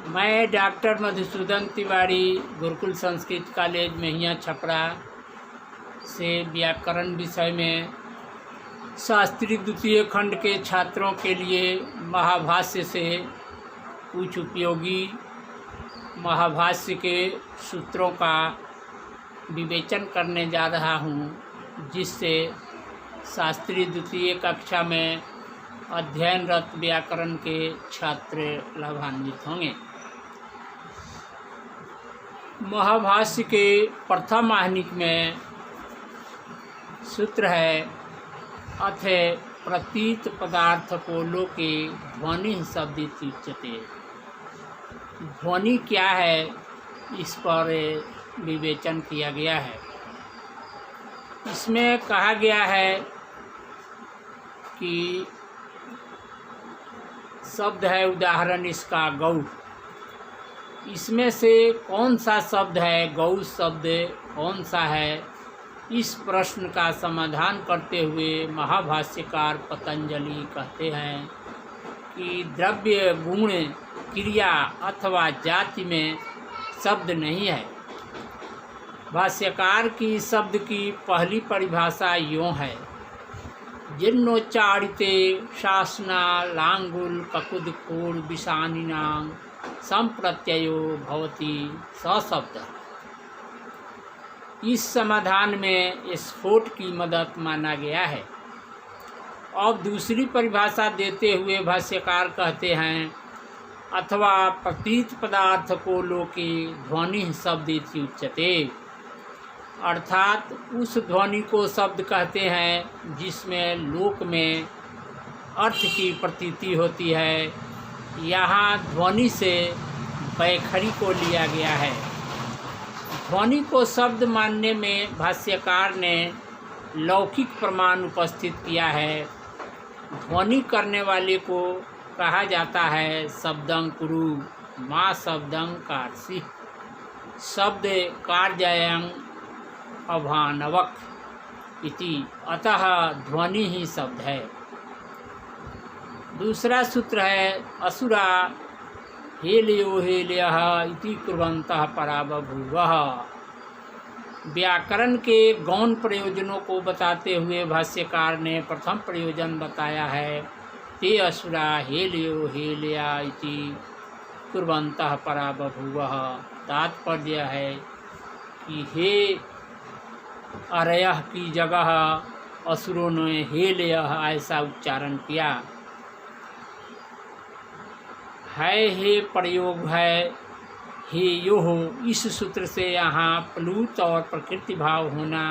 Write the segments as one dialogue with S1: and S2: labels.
S1: मैं doctor Madhusudan Tiwari Gurukul Sanskrit college महिया छपरा से व्याकरण विषय में शास्त्री द्वितीय खंड के छात्रों के लिए महाभाष्य से कुछ उपयोगी महाभाष्य के सूत्रों का विवेचन करने जा रहा हूँ, जिससे शास्त्री द्वितीय कक्षा में अध्ययनरत व्याकरण के छात्र लाभान्वित होंगे। महाभाष्य के प्रथम आहनिक में सूत्र है अथ प्रतीत पदार्थ को लोके ध्वनि शब्दित्युच्यते। ध्वनि क्या है, इस पर विवेचन किया गया है। इसमें कहा गया है कि शब्द है, उदाहरण इसका गौ। इसमें से कौन सा शब्द है, गौ शब्द कौन सा है, इस प्रश्न का समाधान करते हुए महाभाष्यकार पतंजलि कहते हैं कि द्रव्य, गुण, क्रिया अथवा जाति में शब्द नहीं है। भाष्यकार की शब्द की पहली परिभाषा यों है, जिन्नोच्चारिते शासना लांगुल ककुद कोड विषानिनां संप्रत्ययो भवति स शब्द। इस समाधान में स्फोट की मदद माना गया है। अब दूसरी परिभाषा देते हुए भाष्यकार कहते हैं अथवा प्रतीत पदार्थ को लोके ध्वनि शब्दित्युच्यते, अर्थात उस ध्वनि को शब्द कहते हैं जिसमें लोक में अर्थ की प्रतीति होती है। यहाँ ध्वनि से बैखरी को लिया गया है। ध्वनि को शब्द मानने में भाष्यकार ने लौकिक प्रमाण उपस्थित किया है। ध्वनि करने वाले को कहा जाता है शब्दं कुरु माँ शब्दं कार्षि, शब्द कार्यायं अभानवक इति, अतः ध्वनि ही शब्द है। दूसरा सूत्र है असुरा हेलयो हेलयः इति कुर्वन्तः परा बभूवः। व्याकरण के गौण प्रयोजनों को बताते हुए भाष्यकार ने प्रथम प्रयोजन बताया है ते असुरा हेलयो हेलया इति कुर्वन्तः परा बभूवः। तात्पर्य है कि हे अरयः की जगह असुरों ने हेलयः ऐसा उच्चारण किया है। हे प्रयोग है हे योह, इस सूत्र से यहाँ प्लुत और प्रकृति भाव होना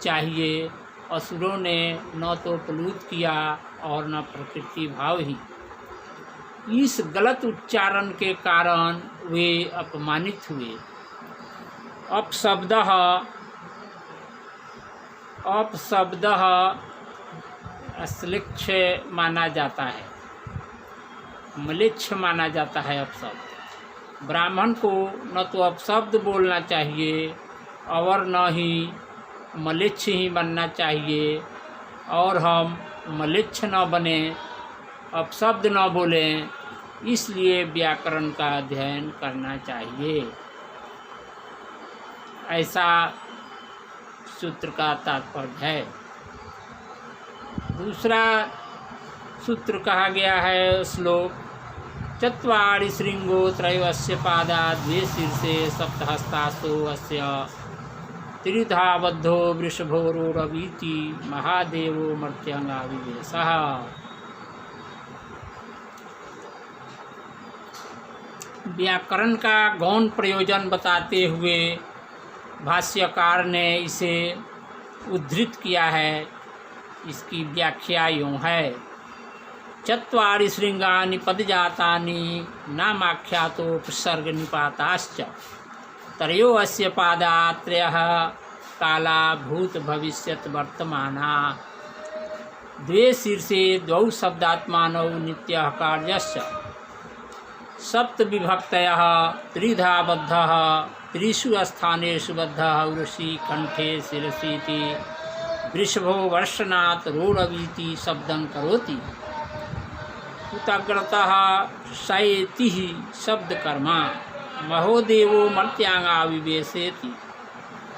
S1: चाहिए। असुरों ने न तो प्लुत किया और न प्रकृति भाव ही। इस गलत उच्चारण के कारण वे अपमानित हुए। अपशब्दः अश्लिक्ष माना जाता है, म्लेच्छ माना जाता है अपशब्द। ब्राह्मण को न तो अपशब्द बोलना चाहिए और न ही म्लेच्छ ही बनना चाहिए, और हम म्लेच्छ न बने, अपशब्द न बोलें, इसलिए व्याकरण का अध्ययन करना चाहिए। ऐसा सूत्र का तात्पर्य है। दूसरा सूत्र कहा गया है श्लोक चत्वारि शृंगो त्रयोस्य पादा द्वे शीर्षे सप्तहस्तासो अस्य त्रिधा बद्धो वृषभोरोरवीति महादेवो मर्त्यंगाविवेशः। व्याकरण का गौण प्रयोजन बताते हुए भाष्यकार ने इसे उद्धृत किया है। इसकी व्याख्या यूँ है, चत्वारि शृंगानि पदजातानि नामाख्यातोपसर्ग निपाताश्च त्रयो अस्य पादा त्रयः काला भूत भविष्यत् वर्तमाना द्वे शीर्षे द्वौ शब्दात्मानौ नित्यः कार्यस्य सप्त विभक्तयः त्रिधा बद्धः त्रिषु स्थानेषु बद्धः उरुषि कंठे शिरसीति वृषभो वर्षनात् रोरवीति शब्दं करोति। उतग्रतः शयेति शब्दकर्मा महोदेवो मर्त्यांगा विवेशेति।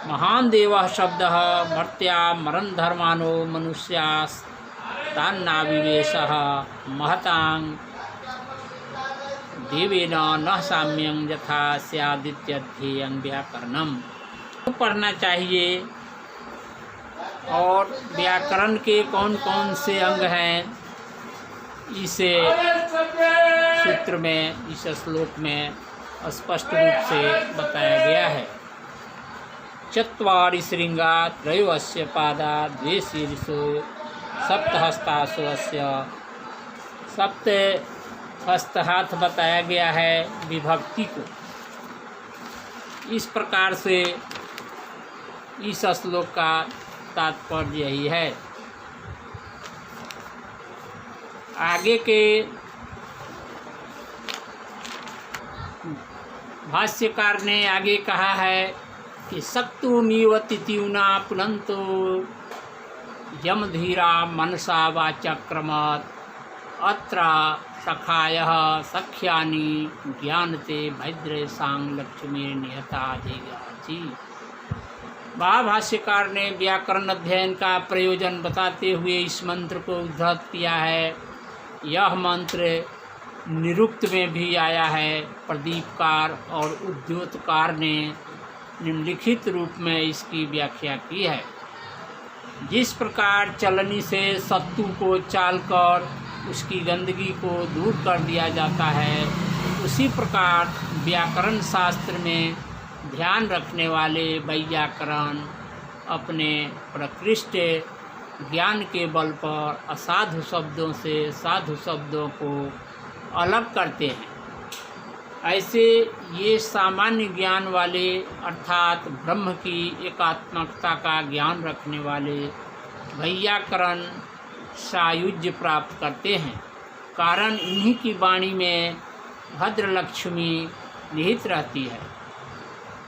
S1: महान देवः शब्दः मर्त्या मरण धर्मानो मनुष्यास्तान्नाविवेशः महतां देवेन न साम्यं यथा स्यादित्यध्येयं व्याकरणम। पढ़ना चाहिए और व्याकरण के कौन कौन से अंग हैं इसे सूत्र में, इस श्लोक में स्पष्ट रूप से बताया गया है। चत्वारि श्रृंगा त्रयोस्य पादा द्वे शीर्षो सप्तहस्तासु अस्य। सप्त हस्त हाथ बताया गया है विभक्ति को। इस प्रकार से इस श्लोक का तात्पर्य यही है। आगे के भाष्यकार ने आगे कहा है कि सक्तुमीव तिथिना पुनंतो यमधीरा मनसा वाचक्रमत् अत्र सखायः सख्यानि ज्ञानते भद्रेशां लक्ष्मी निहता देगाची। भाष्यकार ने व्याकरण अध्ययन का प्रयोजन बताते हुए इस मंत्र को उद्धृत किया है। यह मंत्र निरुक्त में भी आया है। प्रदीपकार और उद्योतकार ने निम्नलिखित रूप में इसकी व्याख्या की है। जिस प्रकार चलनी से सत्तू को चालकर उसकी गंदगी को दूर कर दिया जाता है, उसी प्रकार व्याकरण शास्त्र में ध्यान रखने वाले वैयाकरण अपने प्रकृष्ट ज्ञान के बल पर असाधु शब्दों से साधु शब्दों को अलग करते हैं। ऐसे ये सामान्य ज्ञान वाले अर्थात ब्रह्म की एकात्मकता का ज्ञान रखने वाले वैयाकरण सायुज्य प्राप्त करते हैं। कारण इन्हीं की वाणी में भद्रलक्ष्मी निहित रहती है।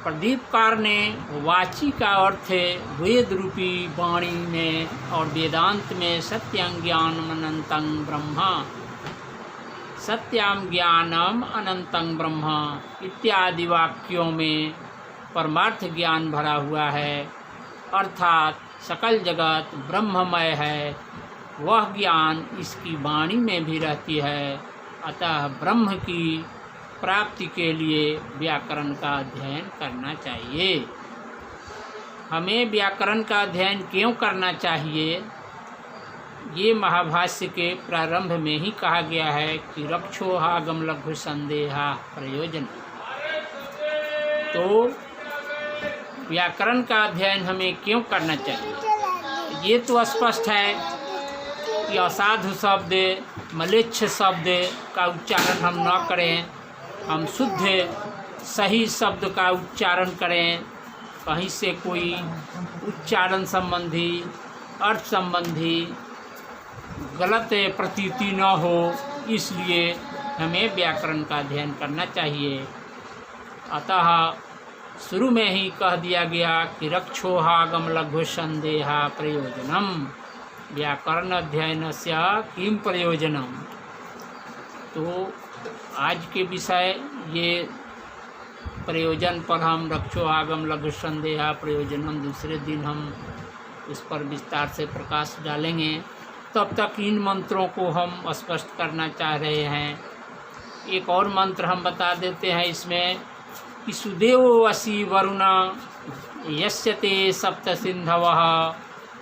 S1: प्रदीपकार ने वाची का अर्थ वेद रूपी वाणी में और वेदांत में सत्यं ज्ञानम अनंतं ब्रह्म, सत्याम ज्ञानम अनंतं ब्रह्म इत्यादि वाक्यों में परमार्थ ज्ञान भरा हुआ है, अर्थात सकल जगत ब्रह्ममय है। वह ज्ञान इसकी वाणी में भी रहती है। अतः ब्रह्म की प्राप्ति के लिए व्याकरण का अध्ययन करना चाहिए। हमें व्याकरण का अध्ययन क्यों करना चाहिए? ये महाभाष्य के प्रारंभ में ही कहा गया है कि रक्षोहागम लघु संदेहा प्रयोजन। तो व्याकरण का अध्ययन हमें क्यों करना चाहिए? ये तो स्पष्ट है कि असाधु शब्द, मलेच्छ शब्द का उच्चारण हम न करें, हम शुद्ध सही शब्द का उच्चारण करें। कहीं से कोई उच्चारण संबंधी, अर्थ संबंधी गलत प्रतीति न हो, इसलिए हमें व्याकरण का अध्ययन करना चाहिए। अतः शुरू में ही कह दिया गया कि रक्षोहागम लघु संदेहा प्रयोजनम, व्याकरण अध्ययनस्य किं प्रयोजनम। तो आज के विषय ये प्रयोजन पर हम रक्षोहागम लघु संदेहा प्रयोजनम दूसरे दिन हम इस पर विस्तार से प्रकाश डालेंगे। तब तक इन मंत्रों को हम स्पष्ट करना चाह रहे हैं। एक और मंत्र हम बता देते हैं इसमें कि सुदेवो वसी वरुण यस्यते सप्त सिंधवः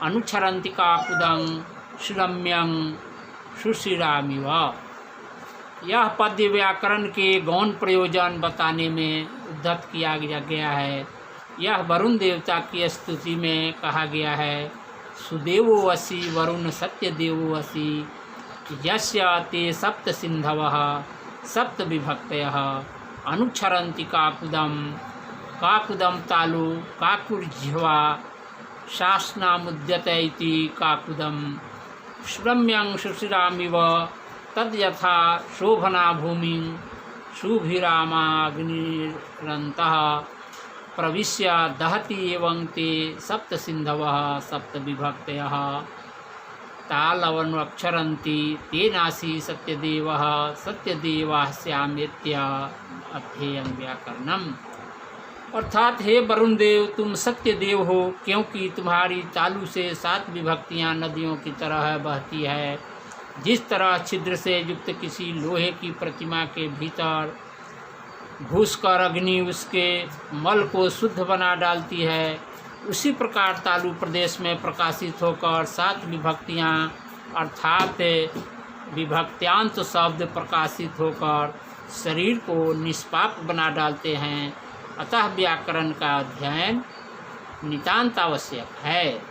S1: अनुच्छरन्ति काकुदं सुरम्यं सुशिरामिव। यह पद्य व्याकरण के गौण प्रयोजन बताने में उद्धत किया गया है। यह वरुण देवता की स्तुति में कहा गया है। सुदेवो वसी वरुण सत्यदेवो वसी यस्य ते सप्त सिंधवः सप्त विभक्तयः अनुच्छरन्ति काकुदं काकुदं तालु काकुर्जिह्वा शासनामुद्यत इति काकुदं सुरम्यं सुशिरामिव तद्यथा शोभना भूमि शुभिरामाग्निरन्तः प्रविश्य दहति एवं ते सप्त सिंधवः सप्त विभक्तयः। तालवन अक्षरन्ति तेनासी सत्यदेवः सत्यदेवास्यामेत्य अध्येयं व्याकरणम। अर्थात हे वरुण देव, तुम सत्य देव हो, क्योंकि तुम्हारी तालु से 7 विभक्तियाँ नदियों की तरह बहती है। जिस तरह छिद्र से युक्त किसी लोहे की प्रतिमा के भीतर घुसकर अग्नि उसके मल को शुद्ध बना डालती है, उसी प्रकार तालु प्रदेश में प्रकाशित होकर 7 विभक्तियाँ अर्थात विभक्त्यांत शब्द प्रकाशित होकर शरीर को निष्पाप बना डालते हैं। अतः व्याकरण का अध्ययन नितांत आवश्यक है।